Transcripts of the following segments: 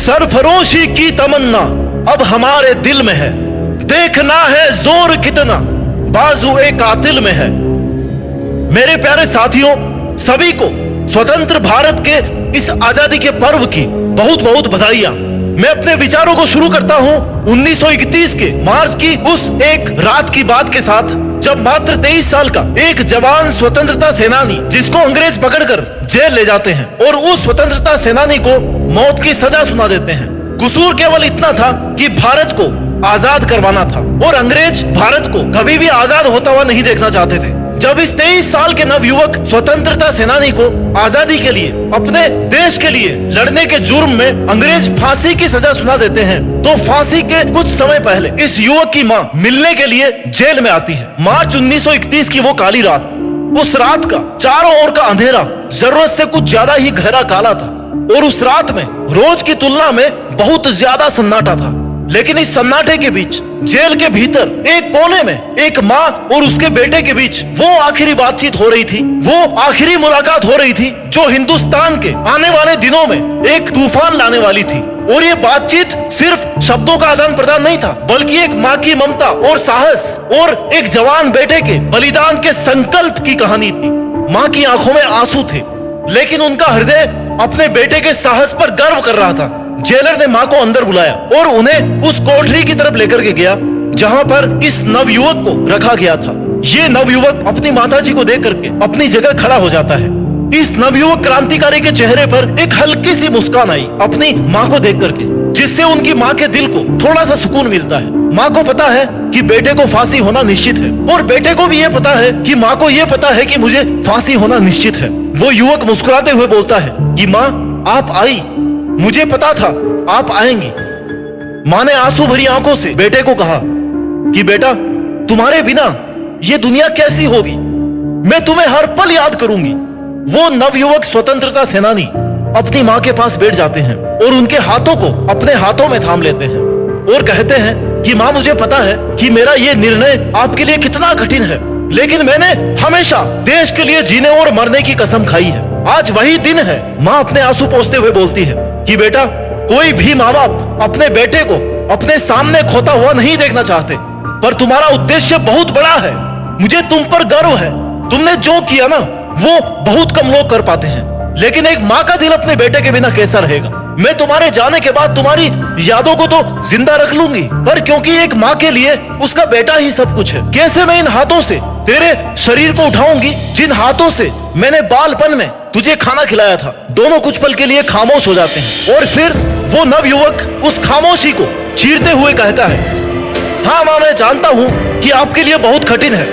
सरफरोशी की तमन्ना अब हमारे दिल में है, देखना है जोर कितना बाजू एक कातिल में है। मेरे प्यारे साथियों, सभी को स्वतंत्र भारत के इस आजादी के पर्व की बहुत बहुत बधाइयां। मैं अपने विचारों को शुरू करता हूं 1931 के मार्च की उस एक रात की बात के साथ, जब मात्र 23 साल का एक जवान स्वतंत्रता सेनानी, जिसको अंग्रेज पकड़कर जेल ले जाते हैं और उस स्वतंत्रता सेनानी को मौत की सजा सुना देते हैं। कसूर केवल इतना था कि भारत को आजाद करवाना था और अंग्रेज भारत को कभी भी आजाद होता हुआ नहीं देखना चाहते थे। जब इस 23 साल के नवयुवक स्वतंत्रता सेनानी को आजादी के लिए, अपने देश के लिए लड़ने के जुर्म में अंग्रेज फांसी की सजा सुना देते हैं, तो फांसी के कुछ समय पहले इस युवक की मां मिलने के लिए जेल में आती है। मार्च 1931 की वो काली रात, उस रात का चारों ओर का अंधेरा जरूरत से कुछ ज्यादा ही गहरा काला था और उस रात में रोज की तुलना में बहुत ज्यादा सन्नाटा था। लेकिन इस सन्नाटे के बीच जेल के भीतर एक कोने में एक माँ और उसके बेटे के बीच वो आखिरी बातचीत हो रही थी, वो आखिरी मुलाकात हो रही थी जो हिंदुस्तान के आने वाले दिनों में एक तूफान लाने वाली थी। और ये बातचीत सिर्फ शब्दों का आदान प्रदान नहीं था, बल्कि एक माँ की ममता और साहस और एक जवान बेटे के बलिदान के संकल्प की कहानी थी। माँ की आंखों में आंसू थे, लेकिन उनका हृदय अपने बेटे के साहस पर गर्व कर रहा था। जेलर ने माँ को अंदर बुलाया और उन्हें उस कोठरी की तरफ लेकर के गया जहाँ पर इस नवयुवक को रखा गया था। ये नवयुवक अपनी माताजी को देख करके अपनी जगह खड़ा हो जाता है। इस नवयुवक क्रांतिकारी के चेहरे पर एक हल्की सी मुस्कान आई अपनी माँ को देख करके, जिससे उनकी माँ के दिल को थोड़ा सा सुकून मिलता है। माँ को पता है कि बेटे को फांसी होना निश्चित है और बेटे को भी ये पता है कि माँ को ये पता है कि मुझे फांसी होना निश्चित है। वो युवक मुस्कुराते हुए बोलता है कि माँ, आप आई, मुझे पता था आप आएंगी। माँ ने आंसू भरी आंखों से बेटे को कहा कि बेटा, तुम्हारे बिना ये दुनिया कैसी होगी, मैं तुम्हें हर पल याद करूंगी। वो नवयुवक स्वतंत्रता सेनानी अपनी माँ के पास बैठ जाते हैं और उनके हाथों को अपने हाथों में थाम लेते हैं और कहते हैं कि माँ, मुझे पता है कि मेरा ये निर्णय आपके लिए कितना कठिन है, लेकिन मैंने हमेशा देश के लिए जीने और मरने की कसम खाई है। आज वही दिन है। माँ अपने आंसू पोंछते हुए बोलती है कि बेटा, कोई भी माँ बाप अपने बेटे को अपने सामने खोता हुआ नहीं देखना चाहते, पर तुम्हारा उद्देश्य बहुत बड़ा है। मुझे तुम पर गर्व है। तुमने जो किया ना, वो बहुत कम लोग कर पाते हैं, लेकिन एक माँ का दिल अपने बेटे के बिना कैसा रहेगा। मैं तुम्हारे जाने के बाद तुम्हारी यादों को तो जिंदा रख लूंगी, पर क्योंकि एक माँ के लिए उसका बेटा ही सब कुछ है। कैसे मैं इन हाथों से तेरे शरीर को उठाऊंगी जिन हाथों से मैंने बालपन में तुझे खाना खिलाया था। दोनों कुछ पल के लिए खामोश हो जाते हैं और फिर वो नवयुवक उस खामोशी को चीरते हुए कहता है, हाँ माँ, मैं जानता हूँ कि आपके लिए बहुत कठिन है,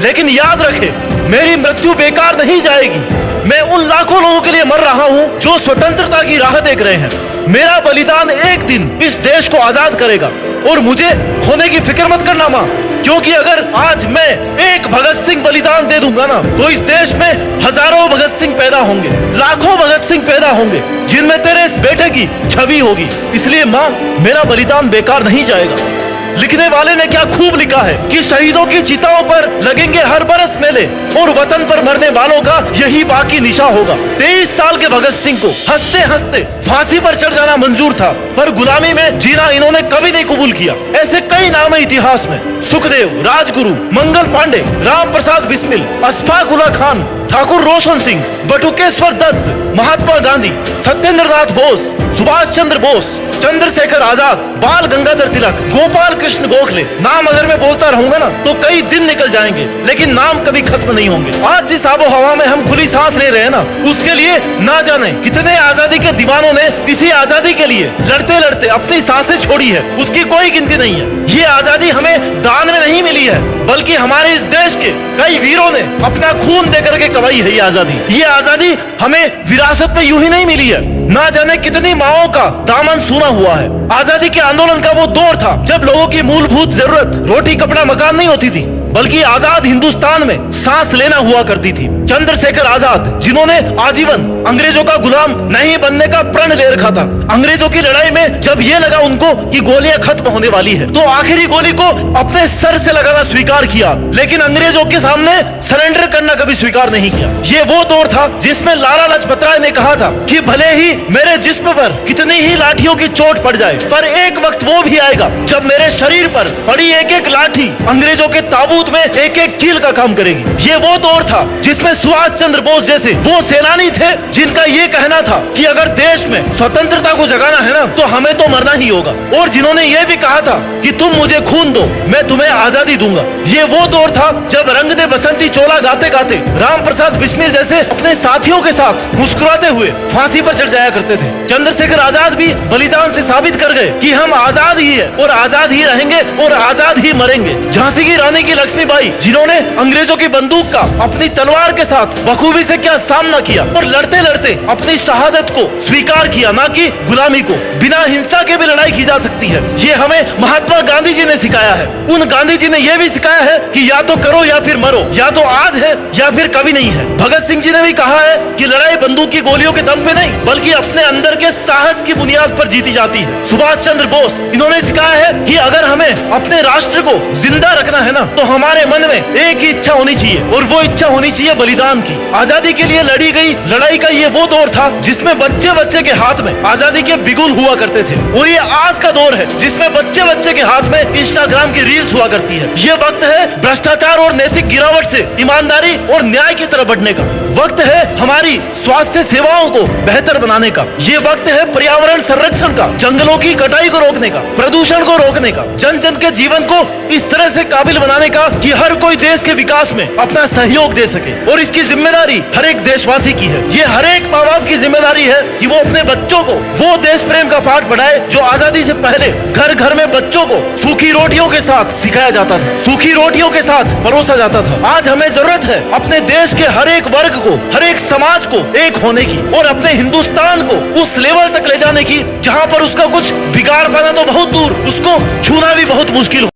लेकिन याद रखे, मेरी मृत्यु बेकार नहीं जाएगी। मैं उन लाखों लोगों के लिए मर रहा हूँ जो स्वतंत्रता की राह देख रहे हैं। मेरा बलिदान एक दिन इस देश को आजाद करेगा और मुझे खोने की फिक्र मत करना माँ, क्योंकि अगर आज मैं एक भगत सिंह बलिदान दे दूंगा ना, तो इस देश में हजारों भगत सिंह पैदा होंगे, लाखों भगत सिंह पैदा होंगे, जिनमें तेरे इस बेटे की छवि होगी। इसलिए माँ, मेरा बलिदान बेकार नहीं जाएगा। लिखने वाले ने क्या खूब लिखा है कि शहीदों की चिताओं पर लगेंगे हर बरस मेले और वतन पर मरने वालों का यही बाकी निशा होगा। 23 साल के भगत सिंह को हंसते हंसते फांसी पर चढ़ जाना मंजूर था, पर गुलामी में जीना इन्होंने कभी नहीं कबूल किया। ऐसे कई नाम है इतिहास में, सुखदेव, राजगुरु, मंगल पांडे, राम प्रसाद बिस्मिल, अशफाक उल्लाह खान, ठाकुर रोशन सिंह, बटुकेश्वर दत्त, महात्मा गांधी, सत्येंद्र नाथ बोस, सुभाष चंद्र बोस, चंद्रशेखर आजाद, बाल गंगाधर तिलक, गोपाल कृष्ण गोखले। नाम अगर मैं बोलता रहूंगा ना तो कई दिन निकल जाएंगे, लेकिन नाम कभी खत्म नहीं होंगे। आज जिस आबो हवा में हम खुली सांस ले रहे हैं ना, उसके लिए ना जाने कितने आजादी के दीवानों ने इसी आजादी के लिए लड़ते लड़ते अपनी सांसें छोड़ी है, उसकी कोई गिनती नहीं है। ये आजादी हमें दान में नहीं मिली है, बल्कि हमारे इस देश के कई वीरों ने अपना खून देकर के कमाई है ये आजादी। ये आजादी हमें विरासत में यूं ही नहीं मिली है, ना जाने कितनी माओं का दामन सूना हुआ है। आजादी के आंदोलन का वो दौर था जब लोगों की मूलभूत जरूरत रोटी, कपड़ा, मकान नहीं होती थी, बल्कि आजाद हिंदुस्तान में सांस लेना हुआ करती थी। चंद्रशेखर आजाद, जिन्होंने आजीवन अंग्रेजों का गुलाम नहीं बनने का प्रण ले रखा था, अंग्रेजों की लड़ाई में जब ये लगा उनको कि गोलियां खत्म होने वाली है, तो आखिरी गोली को अपने सर से लगाना स्वीकार किया, लेकिन अंग्रेजों के सामने सरेंडर करना कभी स्वीकार नहीं किया। ये वो दौर था जिसमें लाला लाजपत राय ने कहा था कि भले ही मेरे जिस्म पर कितनी ही लाठियों की चोट पड़ जाए, पर एक वक्त वो भी आएगा जब मेरे शरीर पर पड़ी एक एक लाठी अंग्रेजों के ताबूत में एक एक कील का काम करेगी। ये वो दौर था जिसमें सुभाष चंद्र बोस जैसे वो सेनानी थे जिनका ये कहना था कि अगर देश में स्वतंत्रता को जगाना है ना तो हमें तो मरना ही होगा, और जिन्होंने ये भी कहा था कि तुम मुझे खून दो मैं तुम्हें आजादी दूंगा। ये वो दौर था जब रंग दे बसंती चोला गाते गाते राम प्रसाद बिस्मिल जैसे अपने साथियों के साथ मुस्कुराते हुए फांसी पर चढ़ जाया करते थे। चंद्रशेखर आजाद भी बलिदान से साबित कर गए कि हम आजाद ही है और आजाद ही रहेंगे और आजाद ही मरेंगे। झांसी की रानी की लक्ष्मीबाई, जिन्होंने अंग्रेजों की बंदूक का अपनी तलवार के साथ बखूबी से क्या सामना किया और लड़ते लड़ते अपनी शहादत को स्वीकार किया, ना कि गुलामी को। बिना हिंसा के भी लड़ाई की जा सकती है, ये हमें महात्मा गांधी जी ने सिखाया है। उन गांधी जी ने यह भी सिखाया है कि या तो करो या फिर मरो, या तो आज है या फिर कभी नहीं है। भगत सिंह जी ने भी कहा है कि लड़ाई बंदूक की गोलियों के दम पे नहीं बल्कि अपने अंदर के साहस की बुनियाद पर जीती जाती है। सुभाष चंद्र बोस, इन्होंने सिखाया है कि अगर हमें अपने राष्ट्र को जिंदा रखना है ना तो हमारे मन में एक ही इच्छा होनी चाहिए, और वो इच्छा होनी चाहिए बलिदान की। आजादी के लिए लड़ी गई लड़ाई का ये वो दौर था जिसमें बच्चे बच्चे के हाथ में आजादी के बिगुल हुआ करते थे, और ये आज का दौर है जिसमें बच्चे बच्चे के हाथ में इंस्टाग्राम की रील्स हुआ करती है। ये वक्त है भ्रष्टाचार और नैतिक गिरावट से ईमानदारी और न्याय की तरफ बढ़ने का। वक्त है हमारी स्वास्थ्य सेवाओं को बेहतर बनाने का। ये वक्त है पर्यावरण संरक्षण का, जंगलों की कटाई को रोकने का, प्रदूषण को रोकने का, जन जन के जीवन को इस तरह से काबिल बनाने का कि हर कोई देश के विकास में अपना सहयोग दे सके। और इसकी जिम्मेदारी हर एक देशवासी की है। ये हर एक माँ बाप की जिम्मेदारी है कि वो अपने बच्चों को वो देश प्रेम का पाठ पढ़ाए जो आजादी से पहले घर घर में बच्चों को सूखी रोटियों के साथ सिखाया जाता था, सूखी रोटियों के साथ परोसा जाता था। आज हमें जरूरत है अपने देश के हर एक वर्ग को, हर एक समाज को एक होने की, और अपने हिंदुस्तान को उस लेवल तक ले जाने की जहाँ पर उसका कुछ बिगाड़ पाना तो बहुत दूर, उसको छूना भी बहुत मुश्किल हो।